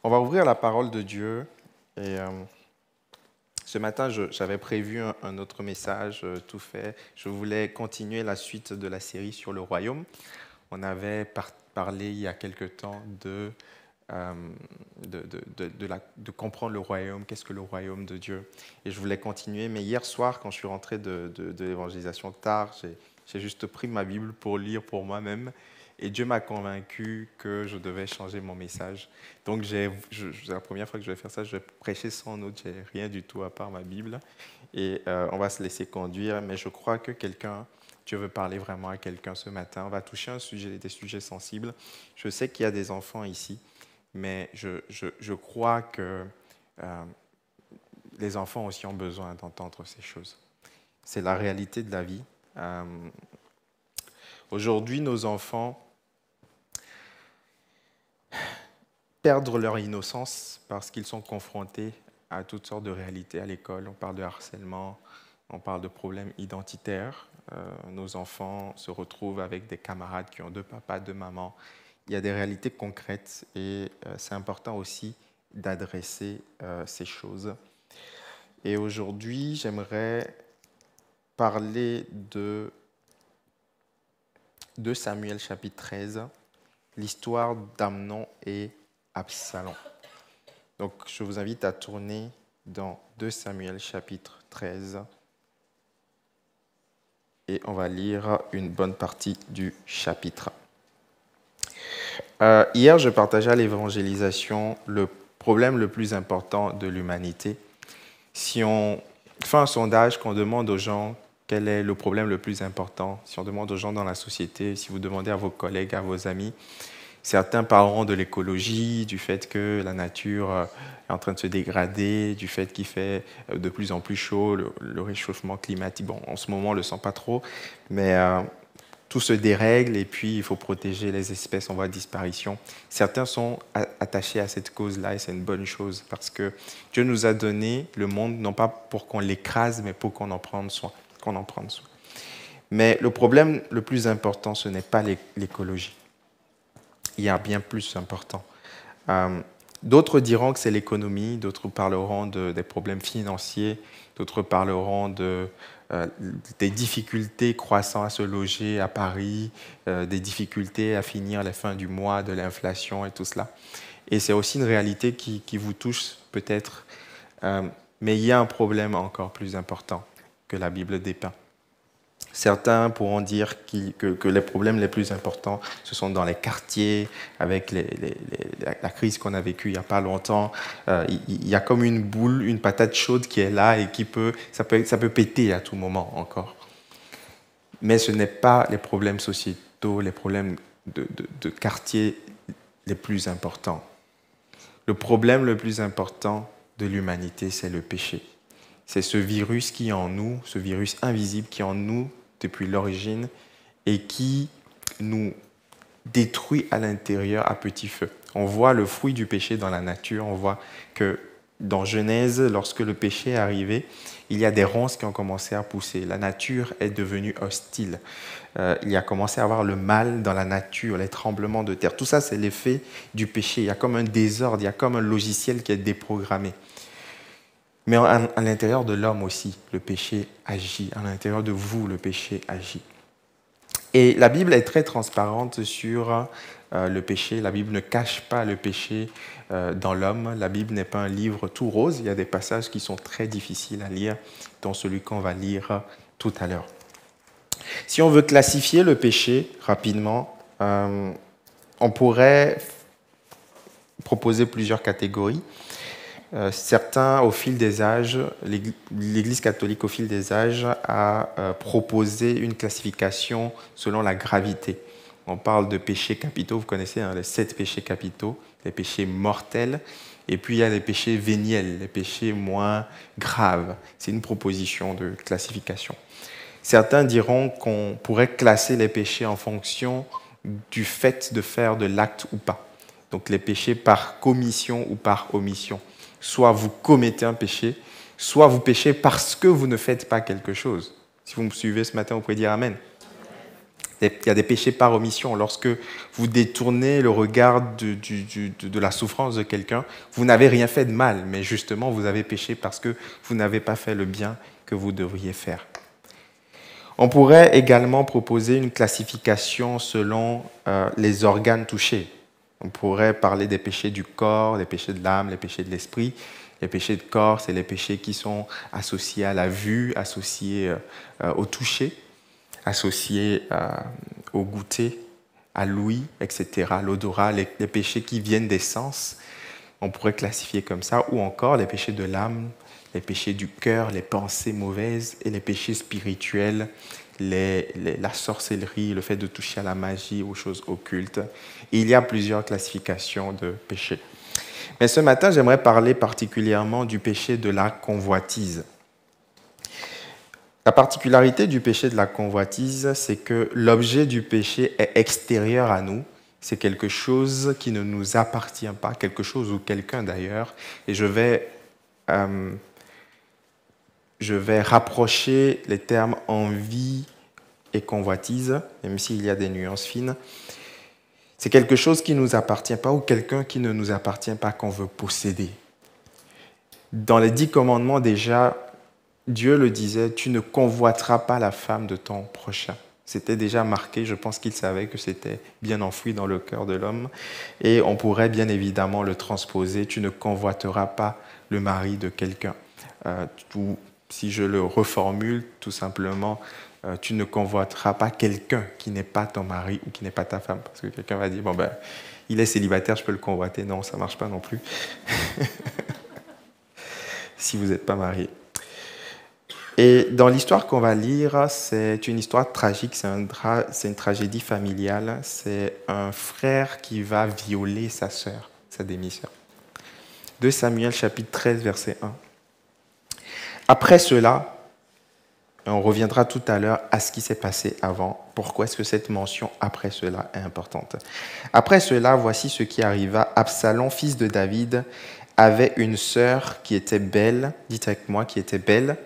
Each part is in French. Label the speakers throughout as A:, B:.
A: On va ouvrir la parole de Dieu. Et ce matin, j'avais prévu un autre message, tout fait. Je voulais continuer la suite de la série sur le royaume. On avait parlé il y a quelque temps de comprendre le royaume, qu'est-ce que le royaume de Dieu. Et je voulais continuer, mais hier soir, quand je suis rentré de l'évangélisation tard, j'ai juste pris ma Bible pour lire pour moi-même. Et Dieu m'a convaincu que je devais changer mon message. Donc, c'est la première fois que je vais faire ça. Je vais prêcher sans note. Je n'ai rien du tout à part ma Bible. Et on va se laisser conduire. Mais je crois que Dieu veut parler vraiment à quelqu'un ce matin. On va toucher des sujets sensibles. Je sais qu'il y a des enfants ici, mais je crois que les enfants aussi ont besoin d'entendre ces choses. C'est la réalité de la vie. Aujourd'hui, nos enfants perdent leur innocence parce qu'ils sont confrontés à toutes sortes de réalités à l'école. On parle de harcèlement, on parle de problèmes identitaires. Nos enfants se retrouvent avec des camarades qui ont deux papas, deux mamans. Il y a des réalités concrètes et c'est important aussi d'adresser ces choses. Et aujourd'hui, j'aimerais parler de Samuel chapitre 13, l'histoire d'Amnon et Absalom. Donc, je vous invite à tourner dans 2 Samuel chapitre 13 et on va lire une bonne partie du chapitre. Hier, je partageais à l'évangélisation le problème le plus important de l'humanité. Si on fait un sondage, qu'on demande aux gens quel est le problème le plus important, si on demande aux gens dans la société, si vous demandez à vos collègues, à vos amis, certains parleront de l'écologie, du fait que la nature est en train de se dégrader, du fait qu'il fait de plus en plus chaud, le réchauffement climatique. Bon, en ce moment, on ne le sent pas trop, mais tout se dérègle et puis il faut protéger les espèces en voie de disparition. Certains sont attachés à cette cause-là et c'est une bonne chose parce que Dieu nous a donné le monde, non pas pour qu'on l'écrase, mais pour qu'on en prenne soin. Mais le problème le plus important, ce n'est pas l'écologie. Il y a bien plus important. D'autres diront que c'est l'économie, d'autres parleront des problèmes financiers, d'autres parleront des difficultés croissantes à se loger à Paris, des difficultés à finir les fins du mois, de l'inflation et tout cela. Et c'est aussi une réalité qui vous touche peut-être, mais il y a un problème encore plus important que la Bible dépeint. Certains pourront dire que les problèmes les plus importants, ce sont dans les quartiers, avec la crise qu'on a vécue il n'y a pas longtemps. Il y a comme une boule, une patate chaude qui est là et ça peut péter à tout moment encore. Mais ce n'est pas les problèmes sociétaux, les problèmes de quartier les plus importants. Le problème le plus important de l'humanité, c'est le péché. C'est ce virus qui est en nous, ce virus invisible qui est en nous depuis l'origine et qui nous détruit à l'intérieur à petit feu. On voit le fruit du péché dans la nature, on voit que dans Genèse, lorsque le péché est arrivé, il y a des ronces qui ont commencé à pousser. La nature est devenue hostile. Il y a commencé à avoir le mal dans la nature, les tremblements de terre. Tout ça, c'est l'effet du péché. Il y a comme un désordre, il y a comme un logiciel qui est déprogrammé. Mais à l'intérieur de l'homme aussi, le péché agit. À l'intérieur de vous, le péché agit. Et la Bible est très transparente sur le péché. La Bible ne cache pas le péché dans l'homme. La Bible n'est pas un livre tout rose. Il y a des passages qui sont très difficiles à lire, dont celui qu'on va lire tout à l'heure. Si on veut classifier le péché rapidement, on pourrait proposer plusieurs catégories. Certains, au fil des âges, l'Église catholique, au fil des âges, a proposé une classification selon la gravité. On parle de péchés capitaux, vous connaissez les 7 péchés capitaux, les péchés mortels, et puis il y a les péchés véniels, les péchés moins graves. C'est une proposition de classification. Certains diront qu'on pourrait classer les péchés en fonction du fait de faire de l'acte ou pas. Donc les péchés par commission ou par omission. Soit vous commettez un péché, soit vous péchez parce que vous ne faites pas quelque chose. Si vous me suivez ce matin, vous pouvez dire Amen. Il y a des péchés par omission. Lorsque vous détournez le regard de la souffrance de quelqu'un, vous n'avez rien fait de mal, mais justement, vous avez péché parce que vous n'avez pas fait le bien que vous devriez faire. On pourrait également proposer une classification selon les organes touchés. On pourrait parler des péchés du corps, des péchés de l'âme, les péchés de l'esprit. Les péchés de corps, c'est les péchés qui sont associés à la vue, associés au toucher, associés au goûter, à l'ouïe, etc., à l'odorat, les péchés qui viennent des sens, on pourrait classifier comme ça, ou encore les péchés de l'âme, les péchés du cœur, les pensées mauvaises et les péchés spirituels, la sorcellerie, le fait de toucher à la magie, aux choses occultes. Et il y a plusieurs classifications de péchés. Mais ce matin, j'aimerais parler particulièrement du péché de la convoitise. La particularité du péché de la convoitise, c'est que l'objet du péché est extérieur à nous. C'est quelque chose qui ne nous appartient pas, quelque chose ou quelqu'un d'ailleurs. Et je vais rapprocher les termes envie et convoitise, même s'il y a des nuances fines. C'est quelque chose qui ne nous appartient pas ou quelqu'un qui ne nous appartient pas qu'on veut posséder. Dans les 10 commandements déjà, Dieu le disait, tu ne convoiteras pas la femme de ton prochain. C'était déjà marqué, je pense qu'il savait que c'était bien enfoui dans le cœur de l'homme. Et on pourrait bien évidemment le transposer, tu ne convoiteras pas le mari de quelqu'un. Si je le reformule, tout simplement, tu ne convoiteras pas quelqu'un qui n'est pas ton mari ou qui n'est pas ta femme. Parce que quelqu'un va dire, bon ben, il est célibataire, je peux le convoiter. Non, ça ne marche pas non plus. Si vous n'êtes pas marié. Et dans l'histoire qu'on va lire, c'est une histoire tragique, c'est une tragédie familiale. C'est un frère qui va violer sa sœur, sa demi-sœur. 2 Samuel chapitre 13, verset 1. Après cela, on reviendra tout à l'heure à ce qui s'est passé avant. Pourquoi est-ce que cette mention après cela est importante? Après cela, voici ce qui arriva. Absalom, fils de David, avait une sœur qui était belle. Dites avec moi, qui était belle.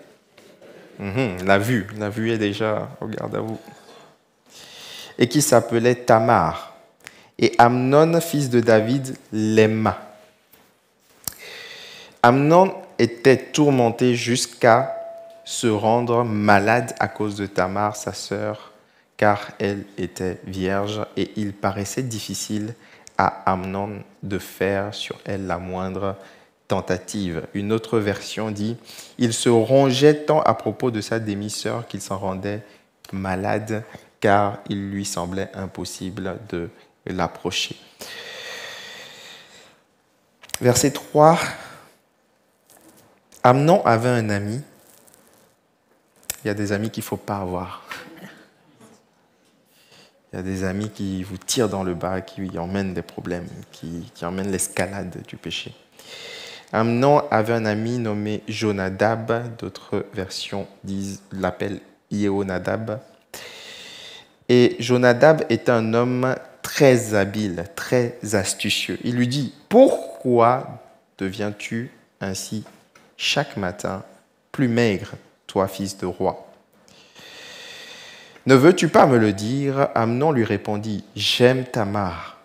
A: La vue est déjà au garde à vous. Et qui s'appelait Tamar. Et Amnon, fils de David, l'aima. Amnon était tourmenté jusqu'à se rendre malade à cause de Tamar, sa sœur, car elle était vierge, et il paraissait difficile à Amnon de faire sur elle la moindre tentative. Une autre version dit « Il se rongeait tant à propos de sa demi-sœur qu'il s'en rendait malade, car il lui semblait impossible de l'approcher. » Verset 3. Amnon avait un ami. Il y a des amis qu'il ne faut pas avoir. Il y a des amis qui vous tirent dans le bas, qui emmènent des problèmes, qui emmènent l'escalade du péché. Amnon avait un ami nommé Jonadab, d'autres versions l'appellent Yehonadab. Et Jonadab est un homme très habile, très astucieux. Il lui dit, pourquoi deviens-tu ainsi chaque matin plus maigre, toi fils de roi? Ne veux-tu pas me le dire? Amnon lui répondit, j'aime Tamar,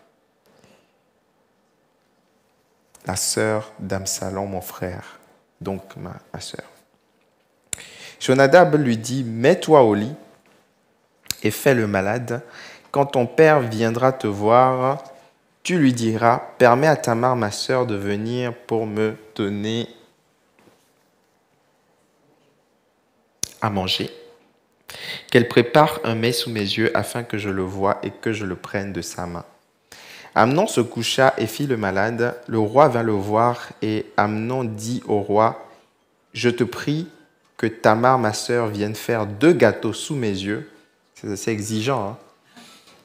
A: la sœur d'Absalom, mon frère, donc ma sœur. Jonadab lui dit, mets-toi au lit et fais le malade. Quand ton père viendra te voir, tu lui diras, permets à Tamar, ma sœur, de venir pour me donner à manger, qu'elle prépare un mets sous mes yeux afin que je le voie et que je le prenne de sa main. Amnon se coucha et fit le malade. Le roi vint le voir et Amnon dit au roi, je te prie que Tamar, ma sœur, vienne faire 2 gâteaux sous mes yeux. C'est assez exigeant, hein?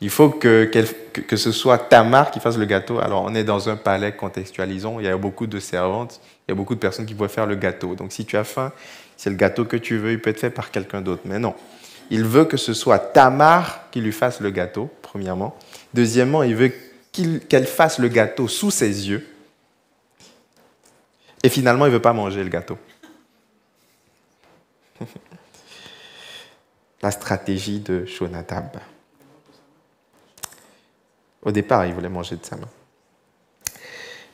A: Il faut que ce soit Tamar qui fasse le gâteau. Alors, on est dans un palais, contextualisons. Il y a beaucoup de servantes, il y a beaucoup de personnes qui pourraient faire le gâteau. Donc, si tu as faim, c'est le gâteau que tu veux, il peut être fait par quelqu'un d'autre. Mais non, il veut que ce soit Tamar qui lui fasse le gâteau, premièrement. Deuxièmement, il veut qu'elle fasse le gâteau sous ses yeux. Et finalement, il ne veut pas manger le gâteau. La stratégie de Jonadab. Au départ, il voulait manger de sa main.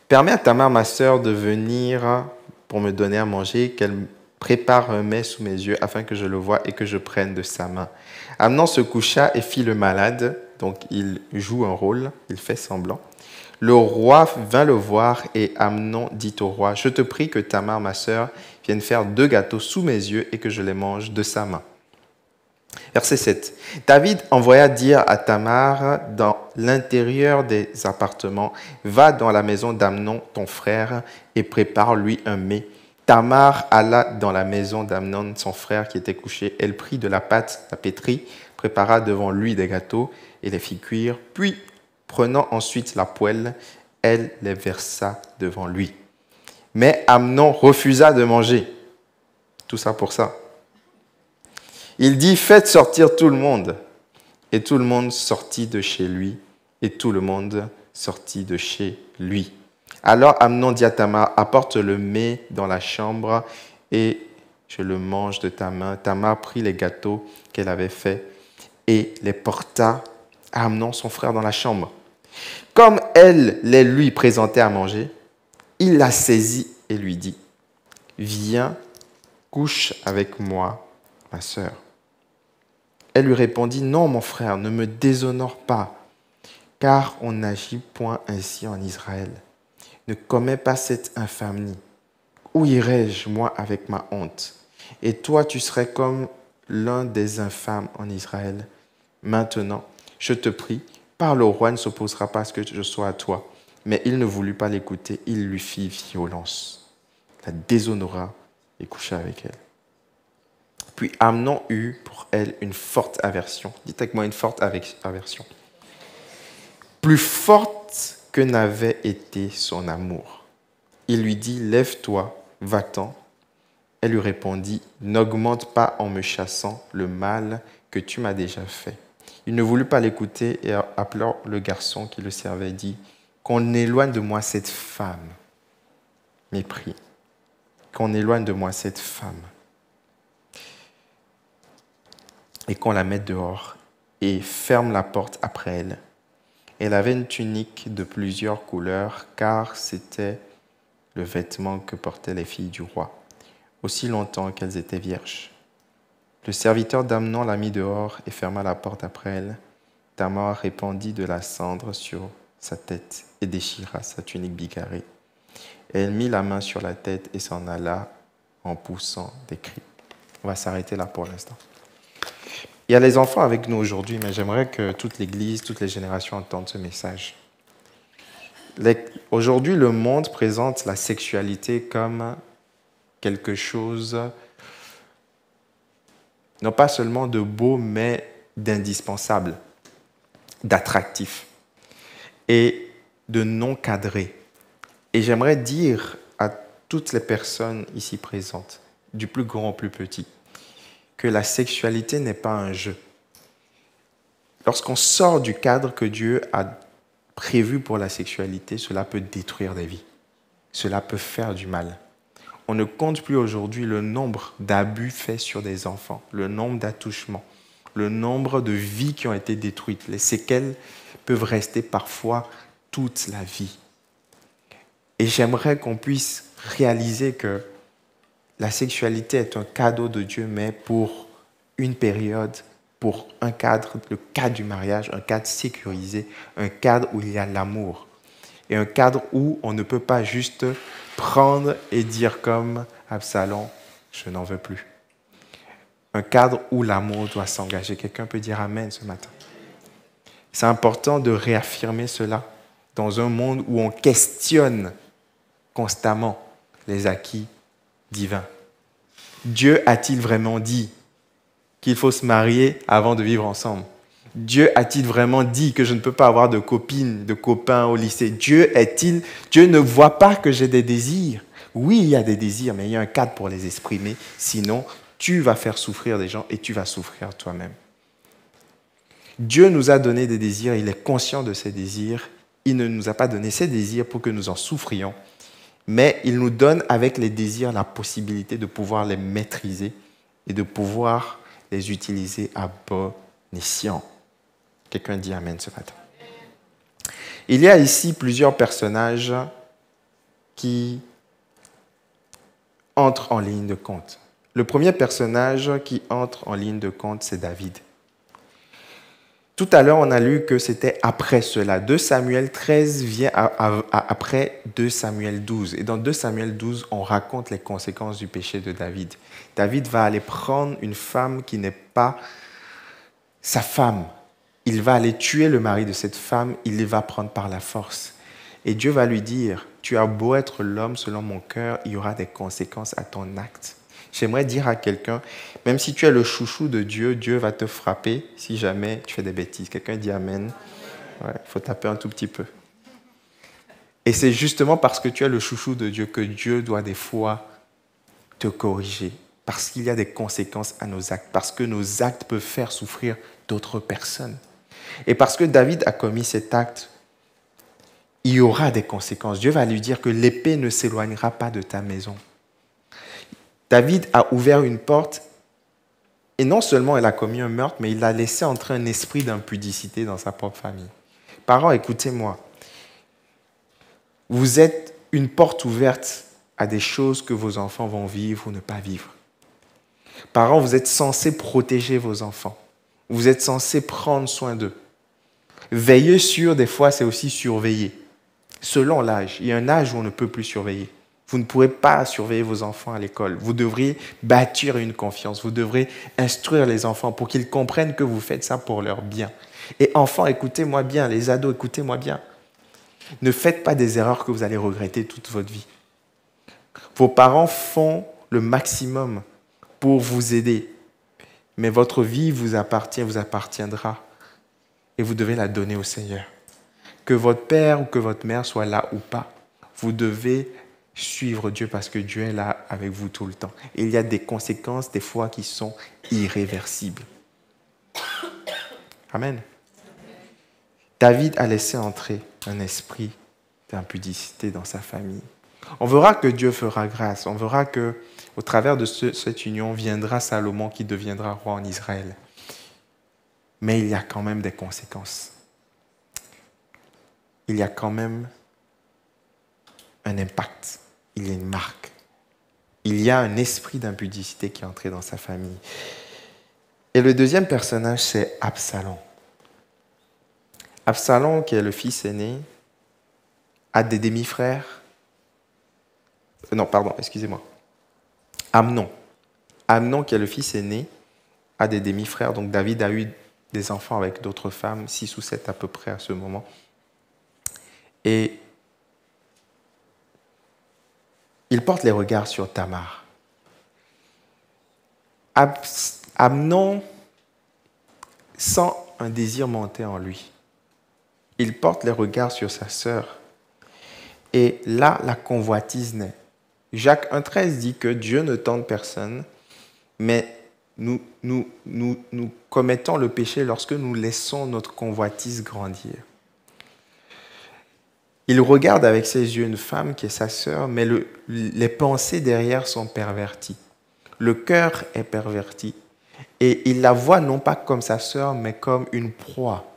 A: Permets à Tamar, ma sœur, de venir pour me donner à manger, qu'elle prépare un mets sous mes yeux afin que je le voie et que je prenne de sa main. Amnon se coucha et fit le malade, donc il joue un rôle, il fait semblant. Le roi vint le voir et Amnon dit au roi, « Je te prie que Tamar, ma sœur, vienne faire 2 gâteaux sous mes yeux et que je les mange de sa main. » Verset 7. David envoya dire à Tamar dans l'intérieur des appartements, « Va dans la maison d'Amnon, ton frère, et prépare-lui un mets. » Tamar alla dans la maison d'Amnon, son frère, qui était couché. Elle prit de la pâte à pétri, prépara devant lui des gâteaux et les fit cuire. Puis, prenant ensuite la poêle, elle les versa devant lui. Mais Amnon refusa de manger. Tout ça pour ça. Il dit, « Faites sortir tout le monde. » Et tout le monde sortit de chez lui, et tout le monde sortit de chez lui. Alors Amnon dit à Tamar, « Apporte le mets dans la chambre, et je le mange de ta main. » Tamar prit les gâteaux qu'elle avait faits et les porta à Amnon, son frère, dans la chambre. Comme elle les lui présentait à manger, il la saisit et lui dit, « Viens, couche avec moi, ma sœur. » Elle lui répondit, « Non, mon frère, ne me déshonore pas, car on n'agit point ainsi en Israël. Ne commets pas cette infamie. Où irai-je, moi, avec ma honte? Et toi, tu serais comme l'un des infâmes en Israël. Maintenant, je te prie, parle au roi, ne s'opposera pas à ce que je sois à toi. » Mais il ne voulut pas l'écouter, il lui fit violence, la déshonora et coucha avec elle. Puis Amnon eut pour elle une forte aversion. Dites avec moi, une forte aversion. Plus forte que n'avait été son amour. Il lui dit, « Lève-toi, va-t'en. » Elle lui répondit, « N'augmente pas en me chassant le mal que tu m'as déjà fait. » Il ne voulut pas l'écouter et appelant le garçon qui le servait, dit, « Qu'on éloigne de moi cette femme. » Mépris. Qu'on éloigne de moi cette femme. Et qu'on la mette dehors et ferme la porte après elle. Elle avait une tunique de plusieurs couleurs, car c'était le vêtement que portaient les filles du roi, aussi longtemps qu'elles étaient vierges. Le serviteur d'Amnon la mit dehors et ferma la porte après elle. Tamar répandit de la cendre sur sa tête et déchira sa tunique bigarrée. Elle mit la main sur la tête et s'en alla en poussant des cris. On va s'arrêter là pour l'instant. Il y a les enfants avec nous aujourd'hui, mais j'aimerais que toute l'Église, toutes les générations entendent ce message. Aujourd'hui, le monde présente la sexualité comme quelque chose, non pas seulement de beau, mais d'indispensable, d'attractif et de non cadré. Et j'aimerais dire à toutes les personnes ici présentes, du plus grand au plus petit, que la sexualité n'est pas un jeu. Lorsqu'on sort du cadre que Dieu a prévu pour la sexualité, cela peut détruire des vies. Cela peut faire du mal. On ne compte plus aujourd'hui le nombre d'abus faits sur des enfants, le nombre d'attouchements, le nombre de vies qui ont été détruites. Les séquelles peuvent rester parfois toute la vie. Et j'aimerais qu'on puisse réaliser que la sexualité est un cadeau de Dieu, mais pour une période, pour un cadre, le cadre du mariage, un cadre sécurisé, un cadre où il y a l'amour. Et un cadre où on ne peut pas juste prendre et dire comme Absalom, je n'en veux plus. Un cadre où l'amour doit s'engager. Quelqu'un peut dire Amen ce matin. C'est important de réaffirmer cela dans un monde où on questionne constamment les acquis divin. Dieu a-t-il vraiment dit qu'il faut se marier avant de vivre ensemble? Dieu a-t-il vraiment dit que je ne peux pas avoir de copine, de copain au lycée? Dieu ne voit pas que j'ai des désirs. Oui, il y a des désirs, mais il y a un cadre pour les exprimer. Sinon, tu vas faire souffrir des gens et tu vas souffrir toi-même. Dieu nous a donné des désirs, il est conscient de ces désirs. Il ne nous a pas donné ces désirs pour que nous en souffrions. Mais il nous donne avec les désirs la possibilité de pouvoir les maîtriser et de pouvoir les utiliser à bon escient. Quelqu'un dit Amen ce matin. Il y a ici plusieurs personnages qui entrent en ligne de compte. Le premier personnage qui entre en ligne de compte, c'est David. Tout à l'heure, on a lu que c'était après cela. 2 Samuel 13 vient après 2 Samuel 12. Et dans 2 Samuel 12, on raconte les conséquences du péché de David. David va aller prendre une femme qui n'est pas sa femme. Il va aller tuer le mari de cette femme, il les va prendre par la force. Et Dieu va lui dire, tu as beau être l'homme selon mon cœur, il y aura des conséquences à ton acte. J'aimerais dire à quelqu'un, même si tu es le chouchou de Dieu, Dieu va te frapper si jamais tu fais des bêtises. Quelqu'un dit Amen. Ouais, il faut taper un tout petit peu. Et c'est justement parce que tu es le chouchou de Dieu que Dieu doit des fois te corriger. Parce qu'il y a des conséquences à nos actes. Parce que nos actes peuvent faire souffrir d'autres personnes. Et parce que David a commis cet acte, il y aura des conséquences. Dieu va lui dire que l'épée ne s'éloignera pas de ta maison. David a ouvert une porte et non seulement il a commis un meurtre, mais il a laissé entrer un esprit d'impudicité dans sa propre famille. Parents, écoutez-moi. Vous êtes une porte ouverte à des choses que vos enfants vont vivre ou ne pas vivre. Parents, vous êtes censés protéger vos enfants. Vous êtes censés prendre soin d'eux. Veiller sur, des fois, c'est aussi surveiller. Selon l'âge, il y a un âge où on ne peut plus surveiller. Vous ne pourrez pas surveiller vos enfants à l'école. Vous devriez bâtir une confiance. Vous devrez instruire les enfants pour qu'ils comprennent que vous faites ça pour leur bien. Et enfants, écoutez-moi bien. Les ados, écoutez-moi bien. Ne faites pas des erreurs que vous allez regretter toute votre vie. Vos parents font le maximum pour vous aider. Mais votre vie vous appartient, vous appartiendra. Et vous devez la donner au Seigneur. Que votre père ou que votre mère soit là ou pas, vous devez suivre Dieu parce que Dieu est là avec vous tout le temps. Et il y a des conséquences des fois qui sont irréversibles. Amen. David a laissé entrer un esprit d'impudicité dans sa famille. On verra que Dieu fera grâce. On verra que au travers de cette union viendra Salomon qui deviendra roi en Israël. Mais il y a quand même des conséquences. Il y a quand même un impact. Il y a une marque. Il y a un esprit d'impudicité qui est entré dans sa famille. Et le deuxième personnage, c'est Absalom. Absalom, qui est le fils aîné, a des demi-frères. Non, pardon, excusez-moi. Amnon. Amnon, qui est le fils aîné, a des demi-frères. Donc David a eu des enfants avec d'autres femmes, 6 ou 7 à peu près à ce moment. Et il porte les regards sur Tamar. Amnon sent un désir monter en lui. Il porte les regards sur sa sœur. Et là, la convoitise naît. Jacques 1,13 dit que Dieu ne tente personne, mais nous commettons le péché lorsque nous laissons notre convoitise grandir. Il regarde avec ses yeux une femme qui est sa sœur, mais les pensées derrière sont perverties. Le cœur est perverti. Et il la voit non pas comme sa sœur, mais comme une proie.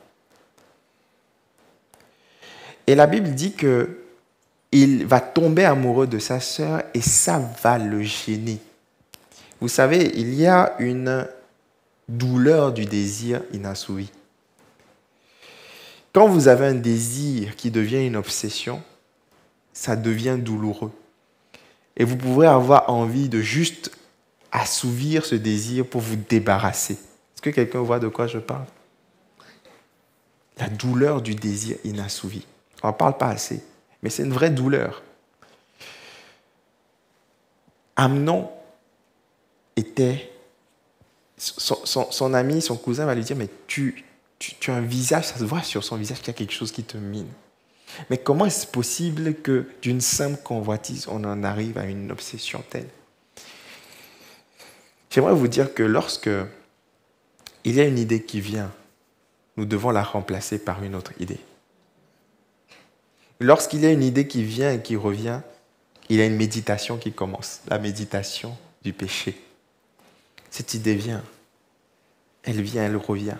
A: Et la Bible dit qu'il va tomber amoureux de sa sœur et ça va le gêner. Vous savez, il y a une douleur du désir inassouvi. Quand vous avez un désir qui devient une obsession, ça devient douloureux. Et vous pouvez avoir envie de juste assouvir ce désir pour vous débarrasser. Est-ce que quelqu'un voit de quoi je parle? La douleur du désir inassouvi. On n'en parle pas assez, mais c'est une vraie douleur. Amnon était... Son ami, son cousin va lui dire, mais tu as un visage, ça se voit sur son visage qu'il y a quelque chose qui te mine. Mais comment est-ce possible que d'une simple convoitise, on en arrive à une obsession telle? J'aimerais vous dire que lorsque il y a une idée qui vient, nous devons la remplacer par une autre idée. Lorsqu'il y a une idée qui vient et qui revient, il y a une méditation qui commence, la méditation du péché. Cette idée vient, elle revient.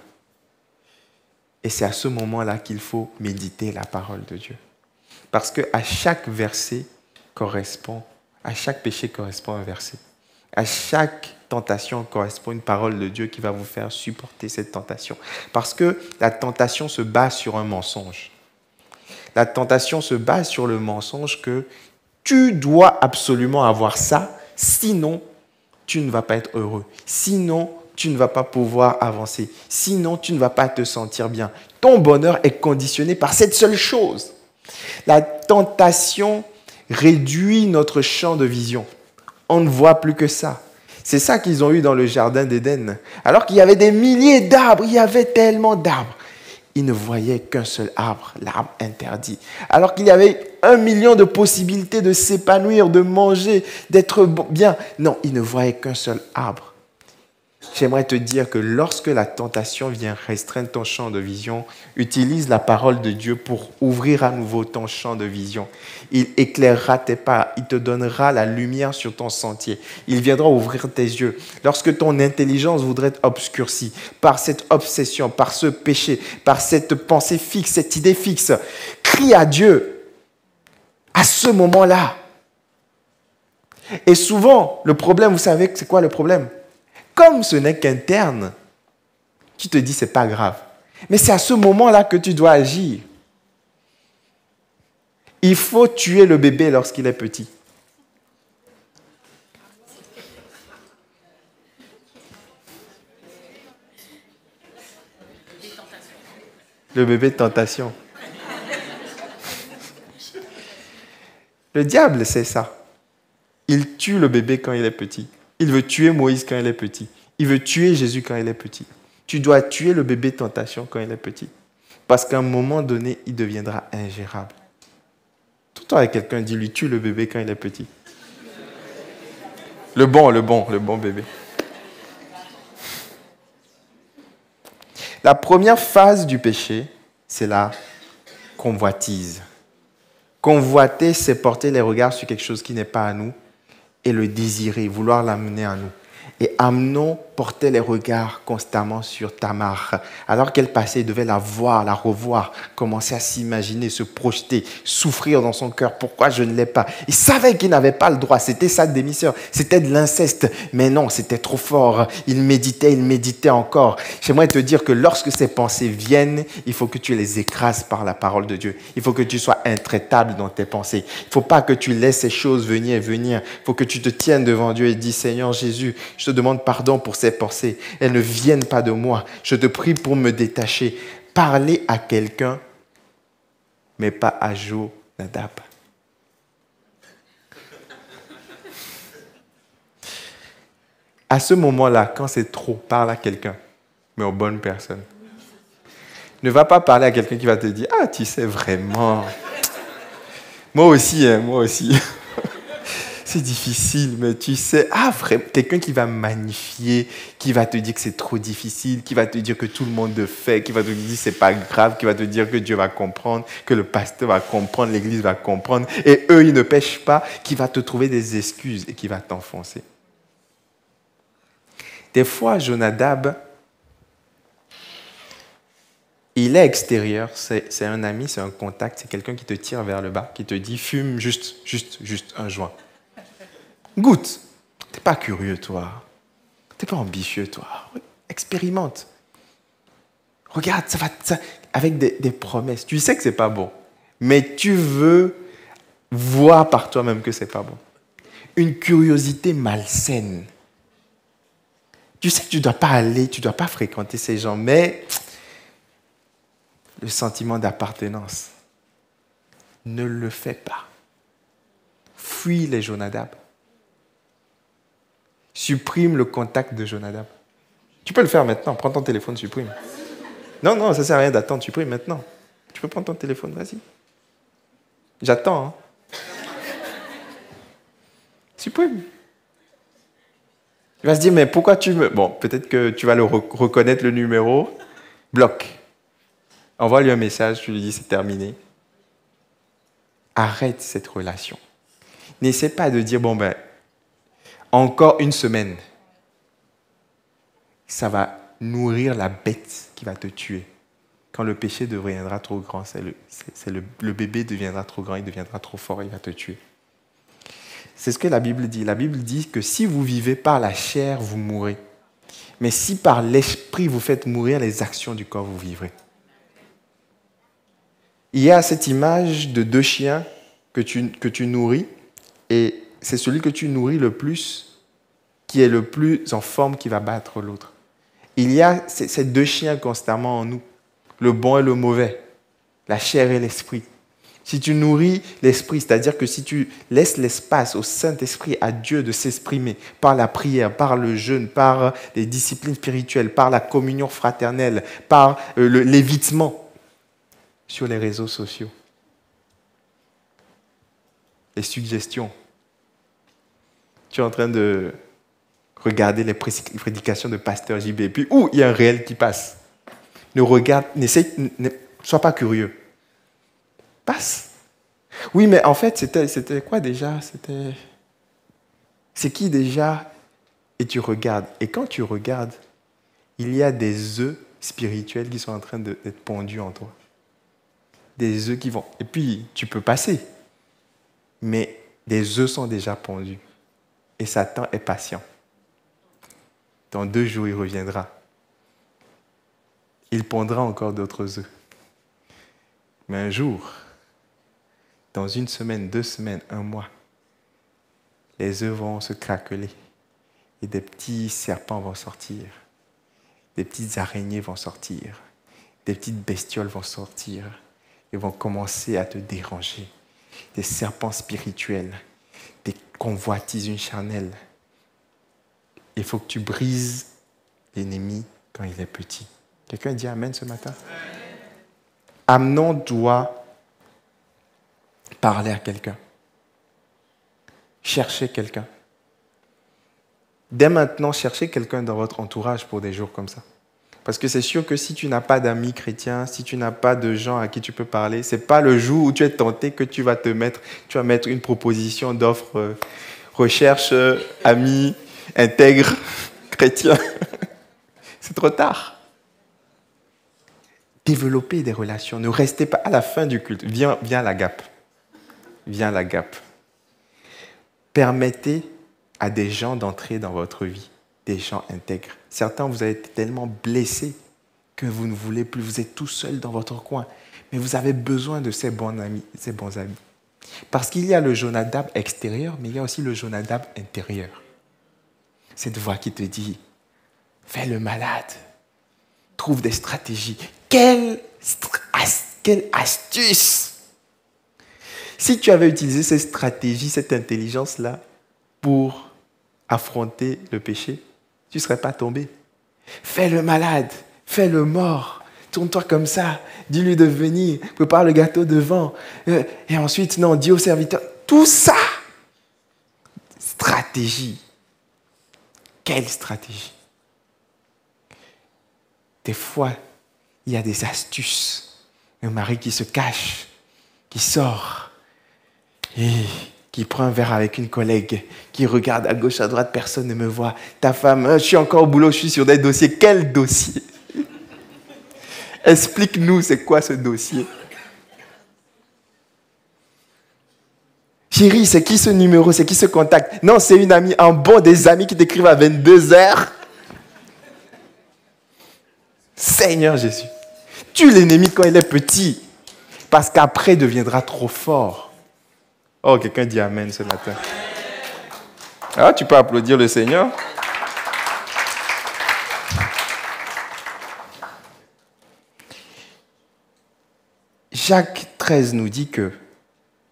A: Et c'est à ce moment-là qu'il faut méditer la parole de Dieu. Parce qu'à chaque verset correspond, à chaque péché correspond un verset. À chaque tentation correspond une parole de Dieu qui va vous faire supporter cette tentation. Parce que la tentation se base sur un mensonge. La tentation se base sur le mensonge que tu dois absolument avoir ça, sinon tu ne vas pas être heureux. Sinon, tu ne vas pas pouvoir avancer. Sinon, tu ne vas pas te sentir bien. Ton bonheur est conditionné par cette seule chose. La tentation réduit notre champ de vision. On ne voit plus que ça. C'est ça qu'ils ont eu dans le jardin d'Éden. Alors qu'il y avait des milliers d'arbres, il y avait tellement d'arbres. Ils ne voyaient qu'un seul arbre, l'arbre interdit. Alors qu'il y avait 1 million de possibilités de s'épanouir, de manger, d'être bien. Non, ils ne voyaient qu'un seul arbre. J'aimerais te dire que lorsque la tentation vient restreindre ton champ de vision, utilise la parole de Dieu pour ouvrir à nouveau ton champ de vision. Il éclairera tes pas, il te donnera la lumière sur ton sentier. Il viendra ouvrir tes yeux. Lorsque ton intelligence voudrait être obscurcie par cette obsession, par ce péché, par cette pensée fixe, cette idée fixe, crie à Dieu à ce moment-là. Et souvent, le problème, vous savez, c'est quoi le problème ? Comme ce n'est qu'interne, tu te dis, c'est pas grave. Mais c'est à ce moment-là que tu dois agir. Il faut tuer le bébé lorsqu'il est petit. Le bébé de tentation. Le diable, c'est ça. Il tue le bébé quand il est petit. Il veut tuer Moïse quand il est petit. Il veut tuer Jésus quand il est petit. Tu dois tuer le bébé de tentation quand il est petit. Parce qu'à un moment donné, il deviendra ingérable. Toi, avec quelqu'un, dis-lui, tue le bébé quand il est petit. Le bon bébé. La première phase du péché, c'est la convoitise. Convoiter, c'est porter les regards sur quelque chose qui n'est pas à nous et le désirer, vouloir l'amener à nous. Et Amnon portait les regards constamment sur Tamar. Alors qu'elle passait, il devait la voir, la revoir, commencer à s'imaginer, se projeter, souffrir dans son cœur. Pourquoi je ne l'ai pas ? Il savait qu'il n'avait pas le droit. C'était sa demi-sœur. C'était de l'inceste. Mais non, c'était trop fort. Il méditait encore. J'aimerais te dire que lorsque ces pensées viennent, il faut que tu les écrases par la parole de Dieu. Il faut que tu sois intraitable dans tes pensées. Il ne faut pas que tu laisses ces choses venir. Il faut que tu te tiennes devant Dieu et dis, Seigneur Jésus, je te demande pardon pour ces pensées. Elles ne viennent pas de moi. Je te prie pour me détacher. Parler à quelqu'un, mais pas à Jonadab. À ce moment-là, quand c'est trop, parle à quelqu'un, mais aux bonnes personnes. Ne va pas parler à quelqu'un qui va te dire « Ah, tu sais vraiment. Moi aussi. C'est difficile, mais tu sais, vraiment, quelqu'un qui va magnifier, qui va te dire que c'est trop difficile, qui va te dire que tout le monde le fait, qui va te dire que c'est pas grave, qui va te dire que Dieu va comprendre, que le pasteur va comprendre, l'église va comprendre, et eux, ils ne pêchent pas, qui va te trouver des excuses et qui va t'enfoncer. Des fois, Jonadab, il est extérieur, c'est un ami, c'est un contact, c'est quelqu'un qui te tire vers le bas, qui te dit, fume juste un joint. Goûte. T'es pas curieux, toi. T'es pas ambitieux, toi. Expérimente. Regarde, ça avec des promesses. Tu sais que c'est pas bon, mais tu veux voir par toi-même que c'est pas bon. Une curiosité malsaine. Tu sais que tu dois pas fréquenter ces gens, mais le sentiment d'appartenance, ne le fais pas. Fuis les Jonadab. Supprime le contact de Jonadab. Tu peux le faire maintenant. Prends ton téléphone, supprime. Non, ça ne sert à rien d'attendre. Supprime maintenant. Tu peux prendre ton téléphone, vas-y. J'attends. Hein. Supprime. Il va se dire, mais pourquoi tu me... Bon, peut-être que tu vas le reconnaître le numéro. Bloque. Envoie-lui un message, tu lui dis, c'est terminé. Arrête cette relation. N'essaie pas de dire, encore une semaine, ça va nourrir la bête qui va te tuer. Quand le péché deviendra trop grand, le bébé deviendra trop grand, il deviendra trop fort, il va te tuer. C'est ce que la Bible dit. La Bible dit que si vous vivez par la chair, vous mourrez. Mais si par l'esprit vous faites mourir les actions du corps, vous vivrez. Il y a cette image de deux chiens que tu nourris, et c'est celui que tu nourris le plus, qui est le plus en forme, qui va battre l'autre. Il y a ces deux chiens constamment en nous, le bon et le mauvais, la chair et l'esprit. Si tu nourris l'esprit, c'est-à-dire que si tu laisses l'espace au Saint-Esprit, à Dieu de s'exprimer par la prière, par le jeûne, par les disciplines spirituelles, par la communion fraternelle, par l'évitement sur les réseaux sociaux, les suggestions. Tu es en train de regarder les prédications de Pasteur JB, et puis, il y a un réel qui passe. Sois pas curieux. Passe. Oui, mais en fait, c'était quoi déjà? C'est qui déjà? Et tu regardes. Et quand tu regardes, il y a des œufs spirituels qui sont en train d'être pondus en toi. Des œufs qui vont... Et puis, tu peux passer. Mais des œufs sont déjà pondus. Et Satan est patient. Dans 2 jours, il reviendra. Il pondra encore d'autres œufs. Mais un jour, dans 1 semaine, 2 semaines, 1 mois, les œufs vont se craqueler et des petits serpents vont sortir, des petites araignées vont sortir, des petites bestioles vont sortir et vont commencer à te déranger. Des serpents spirituels, des convoitises charnelles. Il faut que tu brises l'ennemi quand il est petit. Quelqu'un dit Amen ce matin? Amnon doit parler à quelqu'un, chercher quelqu'un. Dès maintenant, cherchez quelqu'un dans votre entourage pour des jours comme ça. Parce que c'est sûr que si tu n'as pas d'amis chrétiens, si tu n'as pas de gens à qui tu peux parler, ce n'est pas le jour où tu es tenté que tu vas mettre une proposition d'offre, recherche, amis, intègre, chrétien. C'est trop tard. Développez des relations. Ne restez pas à la fin du culte. Viens à la Gap. Viens à la Gap. Permettez à des gens d'entrer dans votre vie, des gens intègres. Certains, vous avez été tellement blessés que vous ne voulez plus, vous êtes tout seul dans votre coin. Mais vous avez besoin de ces bons amis. Parce qu'il y a le Jonadab extérieur, mais il y a aussi le Jonadab intérieur. Cette voix qui te dit, fais le malade, trouve des stratégies. Quelle astuce! Si tu avais utilisé cette stratégie, cette intelligence-là, pour affronter le péché, tu ne serais pas tombé. Fais le malade, fais le mort, tourne-toi comme ça, dis-lui de venir, prépare le gâteau devant, et ensuite, non, dis au serviteur, tout ça, stratégie. Quelle stratégie? Des fois, il y a des astuces. Un mari qui se cache, qui sort, et qui prend un verre avec une collègue, qui regarde à gauche, à droite, personne ne me voit. Ta femme, je suis encore au boulot, je suis sur des dossiers. Quel dossier? Explique-nous, c'est quoi ce dossier? Chérie, c'est qui ce numéro? C'est qui ce contact? Non, c'est une amie, un bon des amis qui t'écrivent à 22h. Seigneur Jésus, tue l'ennemi quand il est petit, parce qu'après il deviendra trop fort. Oh, quelqu'un dit Amen ce matin. Ah, tu peux applaudir le Seigneur. Jacques 13 nous dit que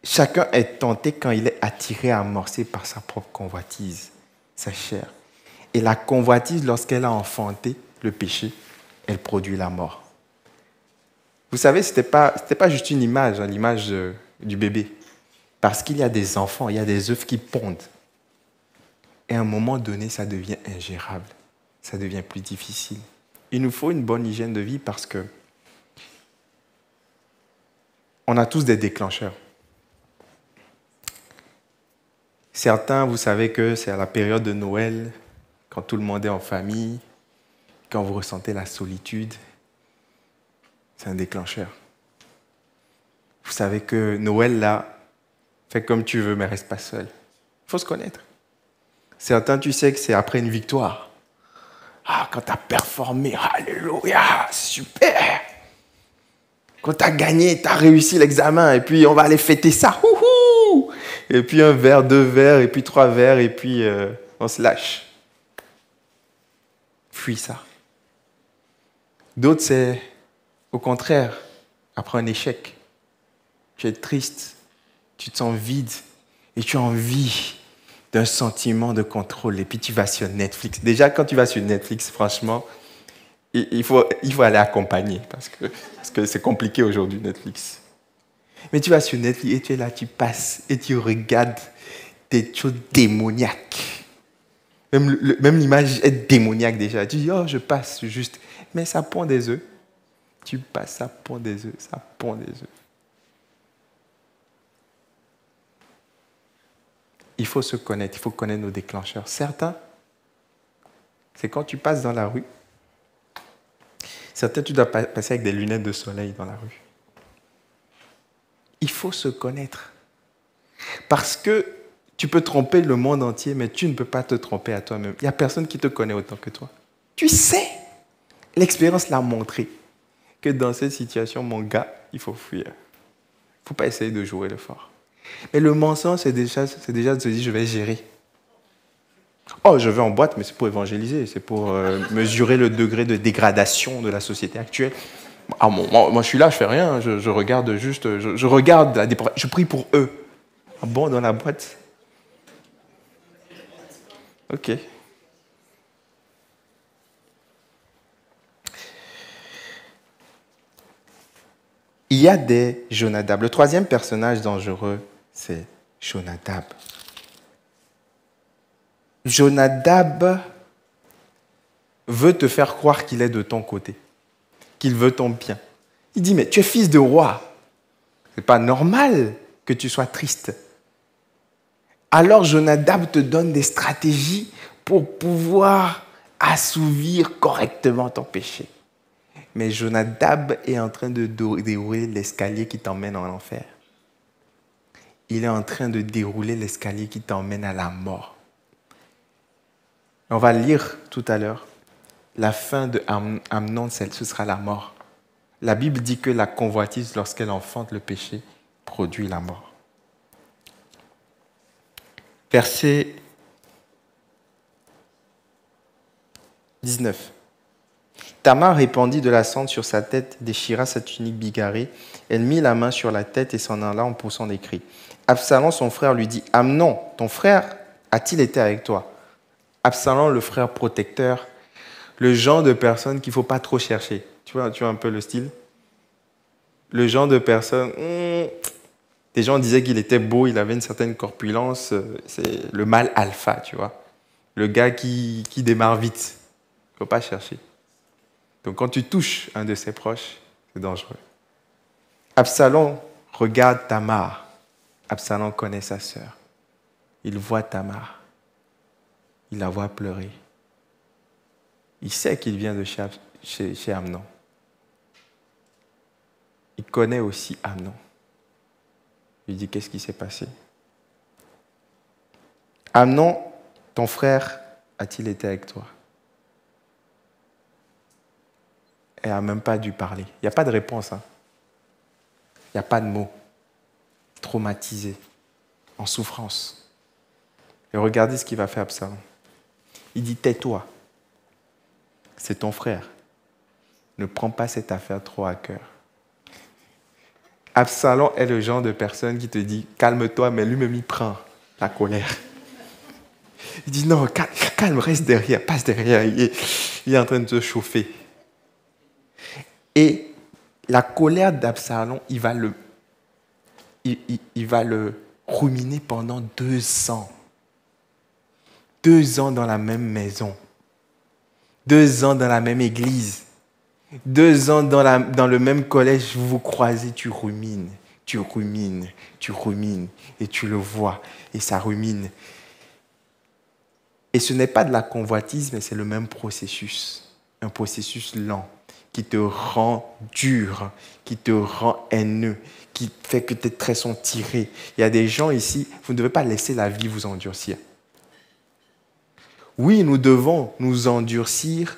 A: chacun est tenté quand il est attiré, amorcé par sa propre convoitise, sa chair. Et la convoitise, lorsqu'elle a enfanté le péché, elle produit la mort. Vous savez, ce n'était pas juste une image, l'image du bébé. Parce qu'il y a des enfants, il y a des œufs qui pondent. Et à un moment donné, ça devient ingérable. Ça devient plus difficile. Il nous faut une bonne hygiène de vie parce que on a tous des déclencheurs. Certains, vous savez que c'est à la période de Noël, quand tout le monde est en famille, quand vous ressentez la solitude. C'est un déclencheur. Vous savez que Noël, là, fais comme tu veux, mais reste pas seul. Il faut se connaître. Certains, tu sais que c'est après une victoire. Ah, quand tu as performé, alléluia, super. Quand tu as gagné, tu as réussi l'examen, et puis on va aller fêter ça. Ouhou. Et puis un verre, 2 verres, et puis 3 verres, et puis on se lâche. Fuis ça. D'autres, c'est au contraire, après un échec, tu es triste, tu te sens vide, et tu as envie d'un sentiment de contrôle. Et puis tu vas sur Netflix. Déjà, quand tu vas sur Netflix, franchement, il faut aller accompagner parce que c'est compliqué aujourd'hui, Netflix. Mais tu vas sur Netflix et tu es là, tu passes et tu regardes des choses démoniaques. Même l'image est démoniaque déjà. Tu dis, oh, je passe juste. Mais ça pond des œufs. Tu passes, ça pond des œufs, ça pond des œufs. Il faut se connaître, il faut connaître nos déclencheurs. Certains, c'est quand tu passes dans la rue. Certains, tu dois passer avec des lunettes de soleil dans la rue. Il faut se connaître. Parce que tu peux tromper le monde entier, mais tu ne peux pas te tromper à toi-même. Il n'y a personne qui te connaît autant que toi. Tu sais, l'expérience l'a montré, que dans cette situation, mon gars, il faut fuir. Il ne faut pas essayer de jouer le fort. Mais le mensonge, c'est déjà de se dire, je vais gérer. Oh, je vais en boîte, mais c'est pour évangéliser, c'est pour mesurer le degré de dégradation de la société actuelle. Ah, moi, je suis là, je fais rien, je regarde juste, je regarde, je prie pour eux. Ah bon, dans la boîte? Ok. Il y a des Jonadab. Le troisième personnage dangereux, c'est Jonadab. Jonadab veut te faire croire qu'il est de ton côté, qu'il veut ton bien. Il dit, mais tu es fils de roi. Ce n'est pas normal que tu sois triste. Alors Jonadab te donne des stratégies pour pouvoir assouvir correctement ton péché. Mais Jonadab est en train de dérouler l'escalier qui t'emmène en enfer. Il est en train de dérouler l'escalier qui t'emmène à la mort. On va lire tout à l'heure. La fin de Amnon, ce sera la mort. La Bible dit que la convoitise, lorsqu'elle enfante le péché, produit la mort. Verset 19. Tamar répandit de la cendre sur sa tête, déchira sa tunique bigarrée. Elle mit la main sur la tête et s'en alla en poussant des cris. Absalom, son frère, lui dit, « Amnon, ton frère a-t-il été avec toi ?» Absalom, le frère protecteur, le genre de personne qu'il ne faut pas trop chercher. Tu vois un peu le style? Le genre de personne... des gens disaient qu'il était beau, il avait une certaine corpulence. C'est le mâle alpha, tu vois. Le gars qui démarre vite. Il ne faut pas chercher. Donc quand tu touches un de ses proches, c'est dangereux. Absalom regarde Tamar. Absalom connaît sa sœur. Il voit Tamar. Il la voit pleurer. Il sait qu'il vient de chez Amnon. Il connaît aussi Amnon. Il dit, qu'est-ce qui s'est passé? Amnon, ton frère, a-t-il été avec toi? Elle n'a même pas dû parler. Il n'y a pas de réponse. Hein. Il n'y a pas de mots. Traumatisé, en souffrance. Et regardez ce qu'il va faire Absalom. Il dit, tais-toi. C'est ton frère. Ne prends pas cette affaire trop à cœur. Absalom est le genre de personne qui te dit, calme-toi, mais lui-même il prend la colère. Il dit, non, calme, reste derrière, passe derrière. Il est en train de te chauffer. Et la colère d'Absalom, il va le ruminer pendant 2 ans. 2 ans dans la même maison. 2 ans dans la même église. 2 ans dans le même collège, vous vous croisez, tu rumines, et tu le vois, et ça rumine. Et ce n'est pas de la convoitise, mais c'est le même processus, un processus lent, qui te rend dur, qui te rend haineux, qui fait que tes traits sont tirés. Il y a des gens ici, vous ne devez pas laisser la vie vous endurcir. Oui, nous devons nous endurcir.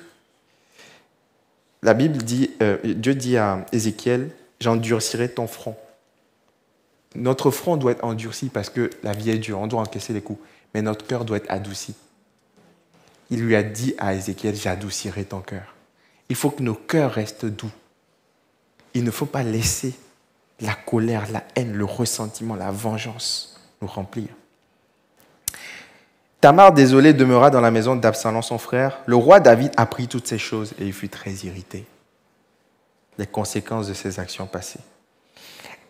A: La Bible dit, Dieu dit à Ézéchiel, j'endurcirai ton front. Notre front doit être endurci parce que la vie est dure, on doit encaisser les coups. Mais notre cœur doit être adouci. Il lui a dit à Ézéchiel, j'adoucirai ton cœur. Il faut que nos cœurs restent doux. Il ne faut pas laisser la colère, la haine, le ressentiment, la vengeance nous remplir. Tamar, désolée, demeura dans la maison d'Absalom, son frère. Le roi David apprit toutes ces choses et il fut très irrité. Les conséquences de ses actions passées.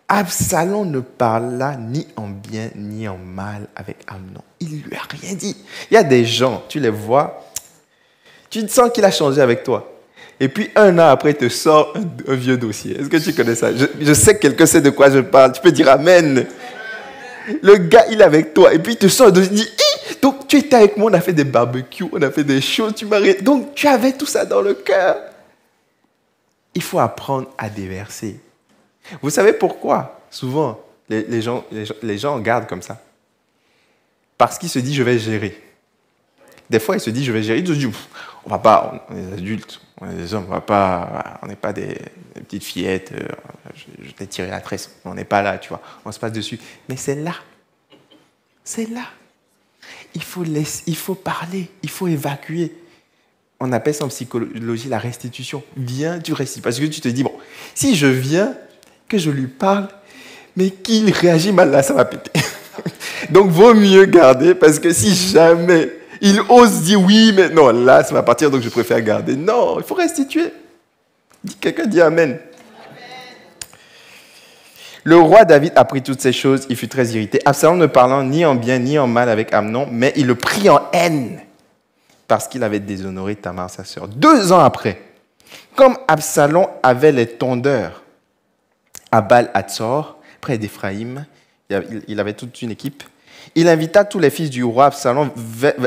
A: Absalom ne parla ni en bien ni en mal avec Amnon. Il ne lui a rien dit. Il y a des gens, tu les vois, tu sens qu'il a changé avec toi. Et puis un an après, il te sort un vieux dossier. Est-ce que tu connais ça? Je sais que quelqu'un sait de quoi je parle. Tu peux dire Amen. Le gars, il est avec toi. Et puis il te sort un dossier. Il dit, donc tu étais avec moi, on a fait des barbecues, on a fait des choses. Donc tu avais tout ça dans le cœur. Il faut apprendre à déverser. Vous savez pourquoi? Souvent, les gens gardent comme ça. Parce qu'ils se disent, je vais gérer. Des fois, ils se disent, je vais gérer. Ils se disent, on va pas, on est des adultes, on est des hommes, on n'est pas des petites fillettes, je t'ai tiré la tresse. On n'est pas là, tu vois. On se passe dessus. Mais c'est là. C'est là. Il faut parler, il faut évacuer. On appelle ça en psychologie la restitution. Viens, tu récites. Parce que tu te dis, bon, si je viens, que je lui parle, mais qu'il réagit mal, là, ça va péter. Donc, vaut mieux garder, parce que si jamais il ose dire oui, mais non, là, ça va partir, donc je préfère garder. Non, il faut restituer. Quelqu'un dit Amen. Le roi David apprit toutes ces choses, il fut très irrité. Absalom ne parlant ni en bien ni en mal avec Amnon, mais il le prit en haine, parce qu'il avait déshonoré Tamar, sa sœur. 2 ans après, comme Absalom avait les tondeurs à Baal-Hatzor, près d'Éphraïm, il avait toute une équipe, il invita tous les fils du roi. Absalom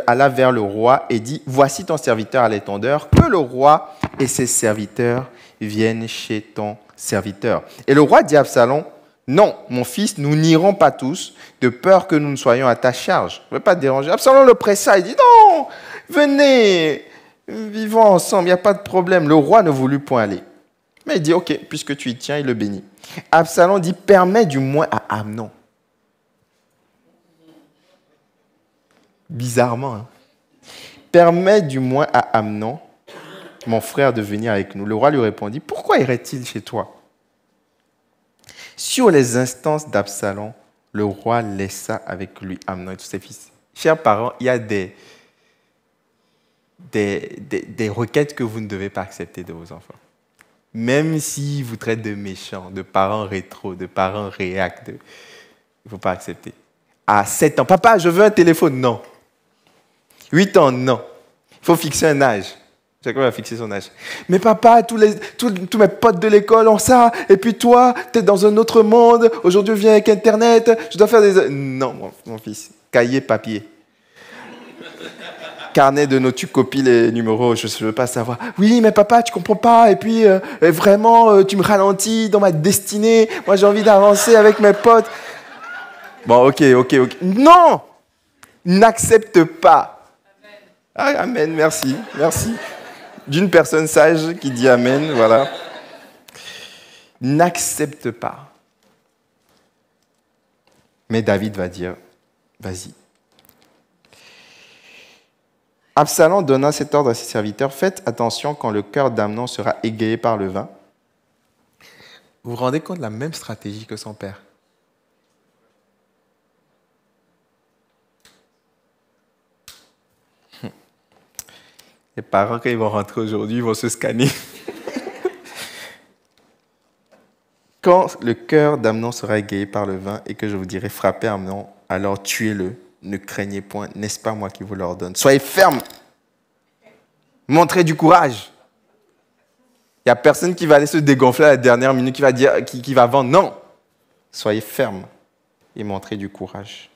A: alla vers le roi et dit, voici ton serviteur à l'étendeur, que le roi et ses serviteurs viennent chez ton serviteur. Et le roi dit à Absalom, non, mon fils, nous n'irons pas tous, de peur que nous ne soyons à ta charge. Je ne veux pas te déranger. Absalom le pressa, il dit, non, venez, vivons ensemble, il n'y a pas de problème. Le roi ne voulut point aller. Mais il dit, ok, puisque tu y tiens, il le bénit. Absalom dit, permets du moins à Amnon. Bizarrement, hein. Permets du moins à Amnon, mon frère, de venir avec nous. Le roi lui répondit, pourquoi irait-il chez toi? Sur les instances d'Absalom, le roi laissa avec lui Amnon et tous ses fils. Chers parents, il y a des requêtes que vous ne devez pas accepter de vos enfants. Même s'ils vous traitent de méchants, de parents rétro, de parents réac, il ne faut pas accepter. À 7 ans, papa, je veux un téléphone. Non. 8 ans, non. Il faut fixer un âge. Chacun va fixer son âge. Mais papa, tous mes potes de l'école ont ça, et puis toi, tu es dans un autre monde, aujourd'hui je viens avec Internet, je dois faire des... Non, mon fils, cahier, papier. Carnet de notes, tu copies les numéros, je ne veux pas savoir. Oui, mais papa, tu ne comprends pas, et puis vraiment, tu me ralentis dans ma destinée, moi j'ai envie d'avancer avec mes potes. Bon, ok. Non! N'accepte pas. Ah, amen, merci. D'une personne sage qui dit Amen, voilà. N'accepte pas. Mais David va dire, vas-y. Absalom donna cet ordre à ses serviteurs, faites attention quand le cœur d'Amnon sera égayé par le vin. Vous vous rendez compte de la même stratégie que son père? Les parents, quand ils vont rentrer aujourd'hui, ils vont se scanner. Quand le cœur d'Amnon sera égayé par le vin et que je vous dirai frappez Amnon, alors tuez-le. Ne craignez point, n'est-ce pas moi qui vous l'ordonne? Soyez fermes. Montrez du courage. Il n'y a personne qui va aller se dégonfler à la dernière minute, qui va vendre. Non. Soyez fermes et montrez du courage.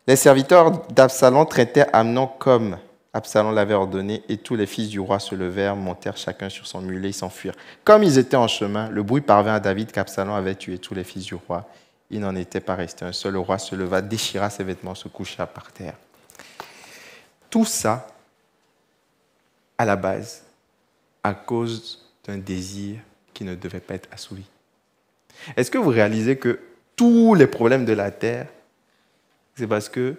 A: Les serviteurs d'Absalom traitaient Amnon comme Absalom l'avait ordonné, et tous les fils du roi se levèrent, montèrent chacun sur son mulet, et s'enfuirent. Comme ils étaient en chemin, le bruit parvint à David qu'Absalom avait tué tous les fils du roi. Il n'en était pas resté un seul. Le roi se leva, déchira ses vêtements, se coucha par terre. Tout ça, à la base, à cause d'un désir qui ne devait pas être assouvi. Est-ce que vous réalisez que tous les problèmes de la terre, c'est parce que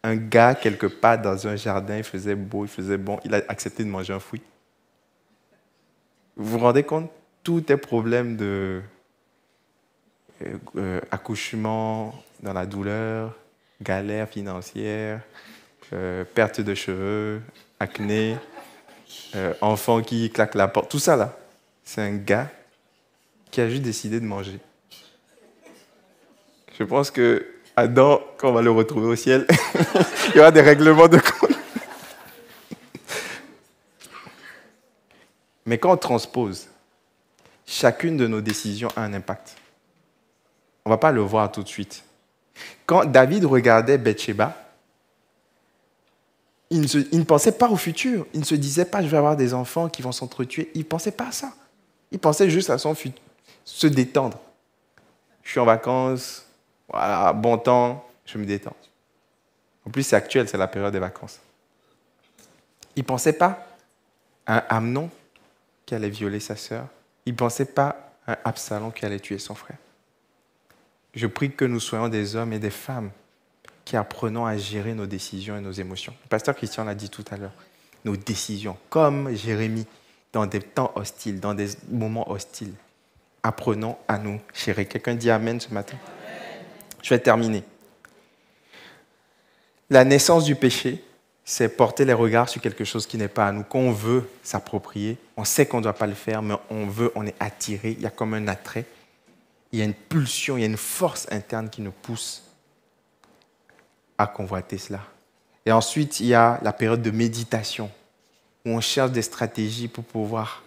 A: un gars, quelque part dans un jardin, il faisait beau, il faisait bon, il a accepté de manger un fruit? Vous vous rendez compte? Tous tes problèmes de accouchement dans la douleur, galère financière, perte de cheveux, acné, enfant qui claque la porte, tout ça là, c'est un gars qui a juste décidé de manger. Je pense que Adam, quand on va le retrouver au ciel, il y aura des règlements de compte. Mais quand on transpose, chacune de nos décisions a un impact. On ne va pas le voir tout de suite. Quand David regardait Bathsheba, il ne pensait pas au futur. Il ne se disait pas « je vais avoir des enfants qui vont s'entretuer ». Il ne pensait pas à ça. Il pensait juste à son futur, se détendre. Je suis en vacances, voilà, bon temps, je me détends. En plus, c'est actuel, c'est la période des vacances. Il ne pensait pas à un Amnon qui allait violer sa sœur. Il ne pensait pas à un Absalom qui allait tuer son frère. Je prie que nous soyons des hommes et des femmes qui apprenons à gérer nos décisions et nos émotions. Le pasteur Christian l'a dit tout à l'heure. Nos décisions, comme Jérémie, dans des temps hostiles, dans des moments hostiles, apprenons à nous gérer. Quelqu'un dit Amen ce matin? Amen. Je vais terminer. La naissance du péché, c'est porter les regards sur quelque chose qui n'est pas à nous, qu'on veut s'approprier. On sait qu'on ne doit pas le faire, mais on est attiré. Il y a comme un attrait. Il y a une pulsion, il y a une force interne qui nous pousse à convoiter cela. Et ensuite, il y a la période de méditation, où on cherche des stratégies pour pouvoir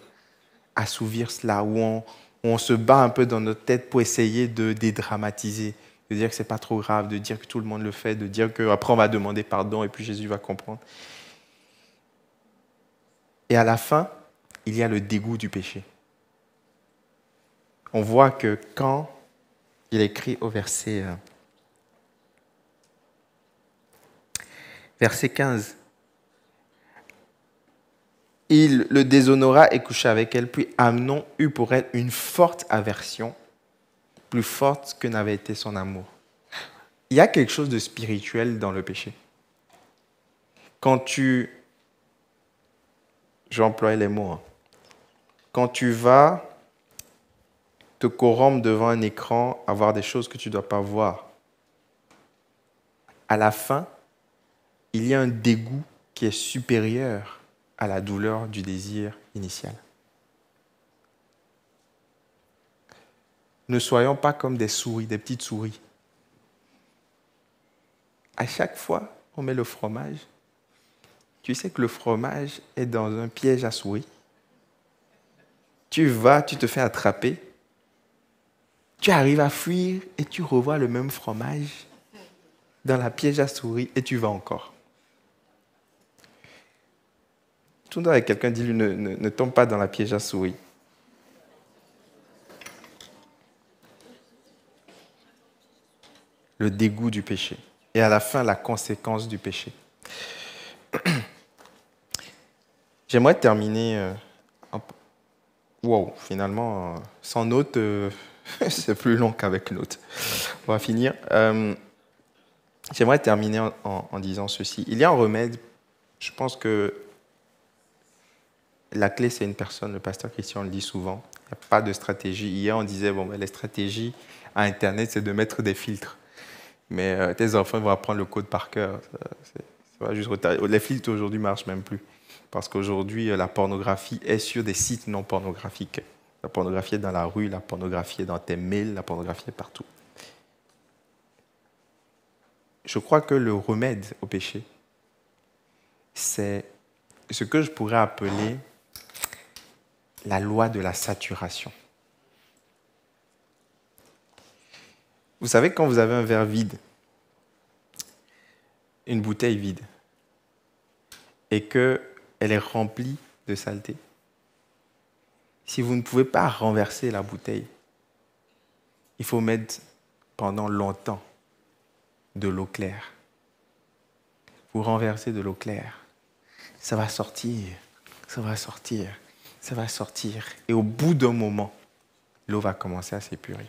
A: assouvir cela, où on se bat un peu dans notre tête pour essayer de dédramatiser, de dire que ce n'est pas trop grave, de dire que tout le monde le fait, de dire qu'après on va demander pardon et puis Jésus va comprendre. Et à la fin, il y a le dégoût du péché. On voit que quand il est écrit au verset 15, il le déshonora et coucha avec elle, puis Amnon eut pour elle une forte aversion, plus forte que n'avait été son amour. Il y a quelque chose de spirituel dans le péché. Quand je vais employer les mots, quand tu vas te corrompre devant un écran, à voir des choses que tu ne dois pas voir, à la fin, il y a un dégoût qui est supérieur à la douleur du désir initial. Ne soyons pas comme des souris, des petites souris. À chaque fois, on met le fromage. Tu sais que le fromage est dans un piège à souris. Tu vas, tu te fais attraper. Tu arrives à fuir et tu revois le même fromage dans la piège à souris et tu vas encore. Tout le monde avec quelqu'un dit, ne tombe pas dans la piège à souris. Le dégoût du péché. Et à la fin, la conséquence du péché. J'aimerais terminer... Wow, finalement, sans note, c'est plus long qu'avec note. On va finir. J'aimerais terminer en disant ceci. Il y a un remède. Je pense que la clé, c'est une personne. Le pasteur Christian le dit souvent. Il n'y a pas de stratégie. Hier, on disait, les stratégies à Internet, c'est de mettre des filtres. Mais tes enfants vont apprendre le code par cœur. Ça va juste retarder. Les filtres, aujourd'hui, ne marchent même plus. Parce qu'aujourd'hui, la pornographie est sur des sites non pornographiques. La pornographie est dans la rue, la pornographie est dans tes mails, la pornographie est partout. Je crois que le remède au péché, c'est ce que je pourrais appeler la loi de la saturation. Vous savez, quand vous avez un verre vide, une bouteille vide, et qu'elle est remplie de saleté, si vous ne pouvez pas renverser la bouteille, il faut mettre pendant longtemps de l'eau claire. Vous renversez de l'eau claire, ça va sortir, ça va sortir, ça va sortir. Et au bout d'un moment, l'eau va commencer à s'épurer.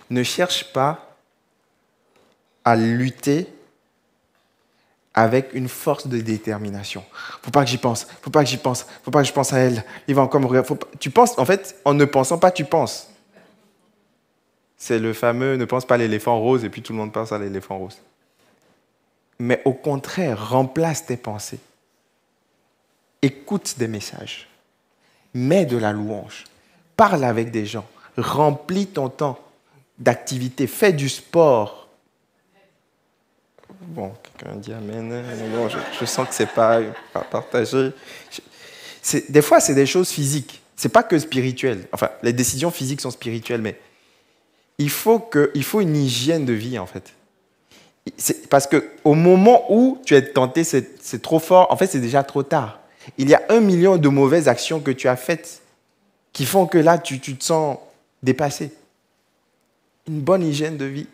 A: Ne cherche pas à lutter avec une force de détermination. Faut pas que j'y pense, faut pas que j'y pense, faut pas que je pense à elle. Il va encore me regarder. Tu penses, en fait, en ne pensant pas, tu penses. C'est le fameux ne pense pas à l'éléphant rose et puis tout le monde pense à l'éléphant rose. Mais au contraire, remplace tes pensées. Écoute des messages. Mets de la louange. Parle avec des gens. Remplis ton temps d'activité. Fais du sport. Bon, quelqu'un dit amen. Bon, je sens que ce n'est pas partagé. Des fois, c'est des choses physiques. Ce n'est pas que spirituel. Enfin, les décisions physiques sont spirituelles, mais il faut une hygiène de vie, en fait. Parce qu'au moment où tu es tenté, c'est trop fort. En fait, c'est déjà trop tard. Il y a 1 million de mauvaises actions que tu as faites qui font que là, tu te sens dépassé. Une bonne hygiène de vie.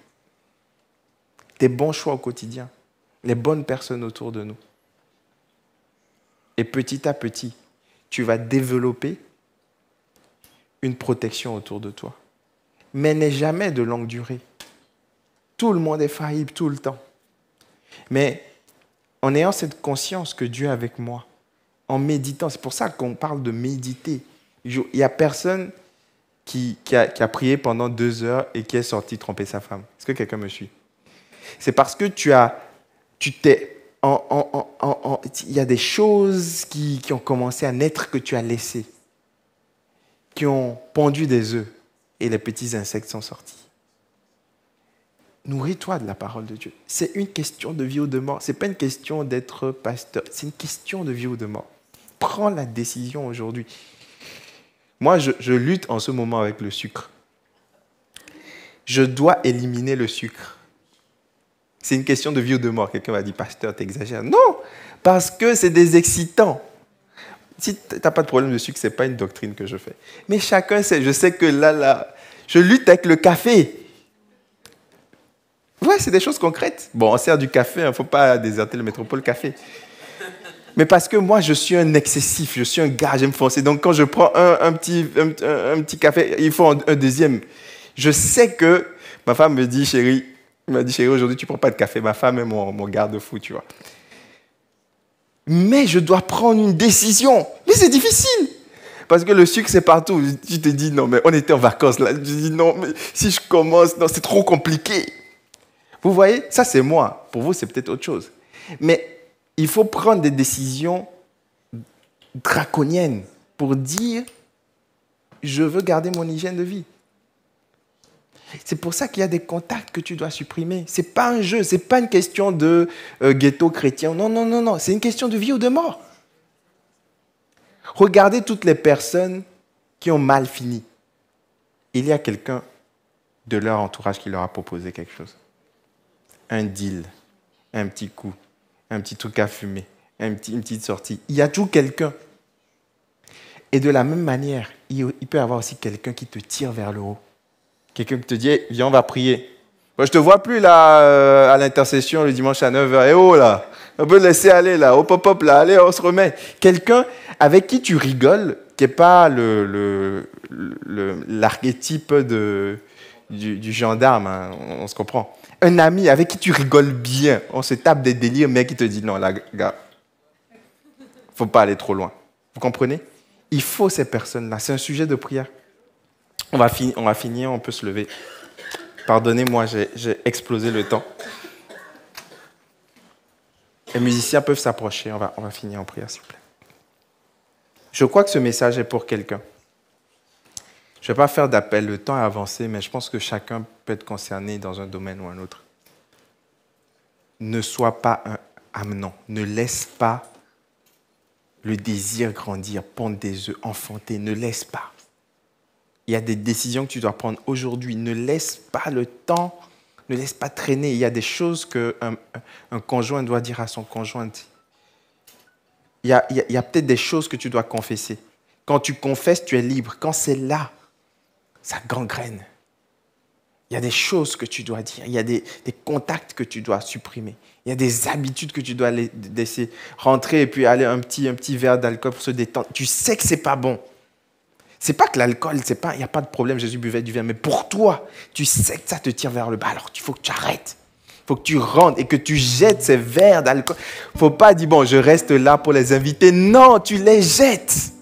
A: Des bons choix au quotidien. Les bonnes personnes autour de nous. Et petit à petit, tu vas développer une protection autour de toi. Mais n'est jamais de longue durée. Tout le monde est faillible tout le temps. Mais en ayant cette conscience que Dieu est avec moi, en méditant, c'est pour ça qu'on parle de méditer. Il n'y a personne qui a prié pendant 2 heures et qui est sorti tromper sa femme. Est-ce que quelqu'un me suit? C'est parce que il y a des choses qui ont commencé à naître que tu as laissées, qui ont pondu des œufs et les petits insectes sont sortis. Nourris-toi de la parole de Dieu. C'est une question de vie ou de mort. Ce n'est pas une question d'être pasteur. C'est une question de vie ou de mort. Prends la décision aujourd'hui. Moi, je lutte en ce moment avec le sucre. Je dois éliminer le sucre. C'est une question de vie ou de mort. Quelqu'un va dire, pasteur, t'exagères. Non, parce que c'est des excitants. Si tu n'as pas de problème de sucre, ce n'est pas une doctrine que je fais. Mais chacun sait, je sais que là, je lutte avec le café. Ouais, c'est des choses concrètes. Bon, on sert du café, il ne faut pas déserter le métropole café. Mais parce que moi, je suis un excessif, je suis un gars, j'aime foncer. Donc, quand je prends un petit café, il faut un deuxième. Je sais que ma femme me dit, chérie, aujourd'hui, tu ne prends pas de café. Ma femme est mon garde-fou, tu vois. Mais je dois prendre une décision. Mais c'est difficile. Parce que le sucre, c'est partout. Tu te dis, non, mais on était en vacances là. Je dis, non, mais si je commence, non, c'est trop compliqué. Vous voyez, ça c'est moi. Pour vous, c'est peut-être autre chose. Mais il faut prendre des décisions draconiennes pour dire, je veux garder mon hygiène de vie. C'est pour ça qu'il y a des contacts que tu dois supprimer. Ce n'est pas un jeu, ce n'est pas une question de ghetto chrétien. Non, non, non, non. C'est une question de vie ou de mort. Regardez toutes les personnes qui ont mal fini. Il y a quelqu'un de leur entourage qui leur a proposé quelque chose. Un deal, un petit coup, un petit truc à fumer, une petite sortie. Il y a toujours quelqu'un. Et de la même manière, il peut y avoir aussi quelqu'un qui te tire vers le haut. Quelqu'un qui te dit, hey, viens, on va prier. Moi, je ne te vois plus là, à l'intercession le dimanche à 9h. Eh oh là, on peut laisser aller là, hop, hop, hop, là, allez, on se remet. Quelqu'un avec qui tu rigoles, qui n'est pas l'archétype du gendarme, hein, on se comprend. Un ami avec qui tu rigoles bien, on se tape des délires, mais qui te dit, non, là, gars, il ne faut pas aller trop loin. Vous comprenez? Il faut ces personnes-là, c'est un sujet de prière. On va finir, on peut se lever. Pardonnez-moi, j'ai explosé le temps. Les musiciens peuvent s'approcher, on va finir en prière, s'il vous plaît. Je crois que ce message est pour quelqu'un. Je ne vais pas faire d'appel, le temps est avancé, mais je pense que chacun peut être concerné dans un domaine ou un autre. Ne sois pas un amenant, ne laisse pas le désir grandir, pondre des œufs, enfanter, ne laisse pas. Il y a des décisions que tu dois prendre aujourd'hui. Ne laisse pas le temps, ne laisse pas traîner. Il y a des choses qu'un conjoint doit dire à son conjointe. y a peut-être des choses que tu dois confesser. Quand tu confesses, tu es libre. Quand c'est là, ça gangrène. Il y a des choses que tu dois dire. Il y a des contacts que tu dois supprimer. Il y a des habitudes que tu dois laisser rentrer et puis aller un petit verre d'alcool pour se détendre. Tu sais que ce n'est pas bon. Ce n'est pas que l'alcool, il n'y a pas de problème, Jésus buvait du vin. Mais pour toi, tu sais que ça te tire vers le bas. Alors, il faut que tu arrêtes. Il faut que tu rentres et que tu jettes ces verres d'alcool. Il ne faut pas dire, bon, je reste là pour les inviter. Non, tu les jettes.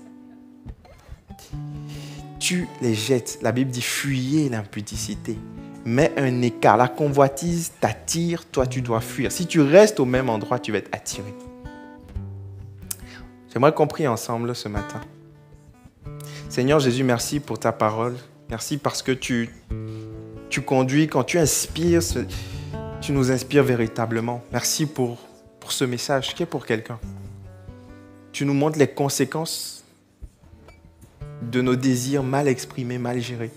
A: Tu les jettes. La Bible dit, fuyez l'impudicité. Mets un écart. La convoitise t'attire, toi, tu dois fuir. Si tu restes au même endroit, tu vas être attiré. J'aimerais qu'on prie ensemble ce matin. Seigneur Jésus, merci pour ta parole. Merci parce que tu conduis, quand tu inspires, tu nous inspires véritablement. Merci pour ce message qui est pour quelqu'un. Tu nous montres les conséquences de nos désirs mal exprimés, mal gérés.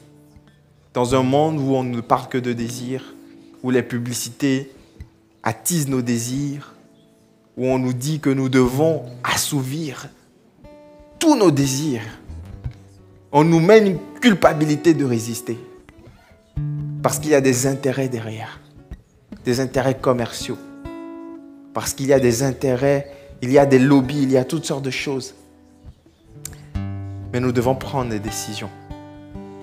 A: Dans un monde où on ne parle que de désirs, où les publicités attisent nos désirs, où on nous dit que nous devons assouvir tous nos désirs, on nous met une culpabilité de résister. Parce qu'il y a des intérêts derrière, des intérêts commerciaux. Parce qu'il y a des intérêts, il y a des lobbies, il y a toutes sortes de choses. Mais nous devons prendre des décisions.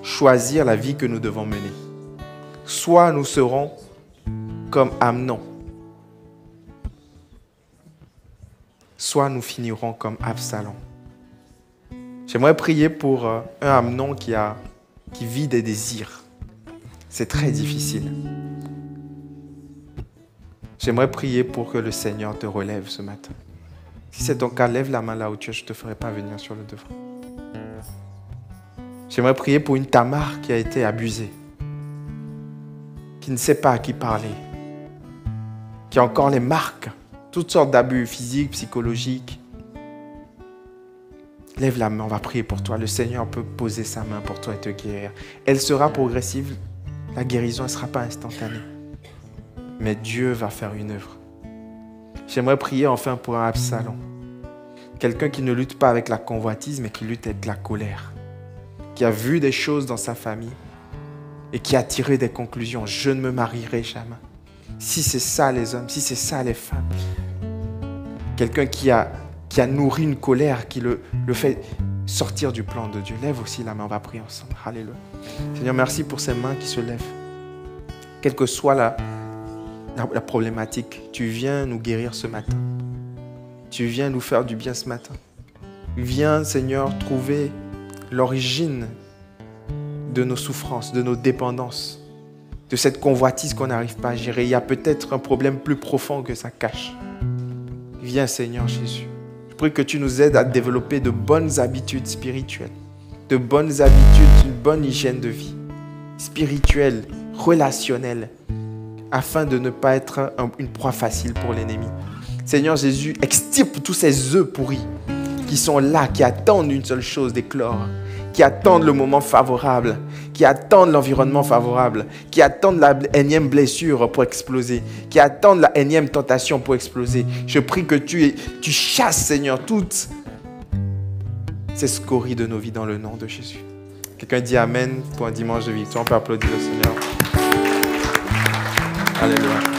A: Choisir la vie que nous devons mener. Soit nous serons comme Amnon, soit nous finirons comme Absalom. J'aimerais prier pour un Amnon qui vit des désirs. C'est très difficile. J'aimerais prier pour que le Seigneur te relève ce matin. Si c'est ton cas, lève la main là où tu es, je ne te ferai pas venir sur le devant. J'aimerais prier pour une Tamar qui a été abusée, qui ne sait pas à qui parler, qui a encore les marques, toutes sortes d'abus physiques, psychologiques. Lève la main, on va prier pour toi. Le Seigneur peut poser sa main pour toi et te guérir. Elle sera progressive, la guérison ne sera pas instantanée. Mais Dieu va faire une œuvre. J'aimerais prier enfin pour un Absalom. Quelqu'un qui ne lutte pas avec la convoitise, mais qui lutte avec la colère. Qui a vu des choses dans sa famille et qui a tiré des conclusions. Je ne me marierai jamais. Si c'est ça les hommes, si c'est ça les femmes. Quelqu'un qui a nourri une colère, qui le fait sortir du plan de Dieu. Lève aussi la main, on va prier ensemble. Alléluia. Seigneur, merci pour ces mains qui se lèvent. Quelle que soit la problématique, tu viens nous guérir ce matin. Tu viens nous faire du bien ce matin. Viens, Seigneur, trouver l'origine de nos souffrances, de nos dépendances, de cette convoitise qu'on n'arrive pas à gérer. Il y a peut-être un problème plus profond que ça cache. Viens, Seigneur Jésus. Je prie que tu nous aides à développer de bonnes habitudes spirituelles, de bonnes habitudes, une bonne hygiène de vie, spirituelle, relationnelle, afin de ne pas être une proie facile pour l'ennemi. Seigneur Jésus, extirpe tous ces œufs pourris qui sont là, qui attendent une seule chose d'éclore, qui attendent le moment favorable, qui attendent l'environnement favorable, qui attendent la énième blessure pour exploser, qui attendent la énième tentation pour exploser. Je prie que tu chasses, Seigneur, toutes ces scories de nos vies dans le nom de Jésus. Quelqu'un dit Amen pour un dimanche de victoire. On peut applaudir le Seigneur. Alléluia.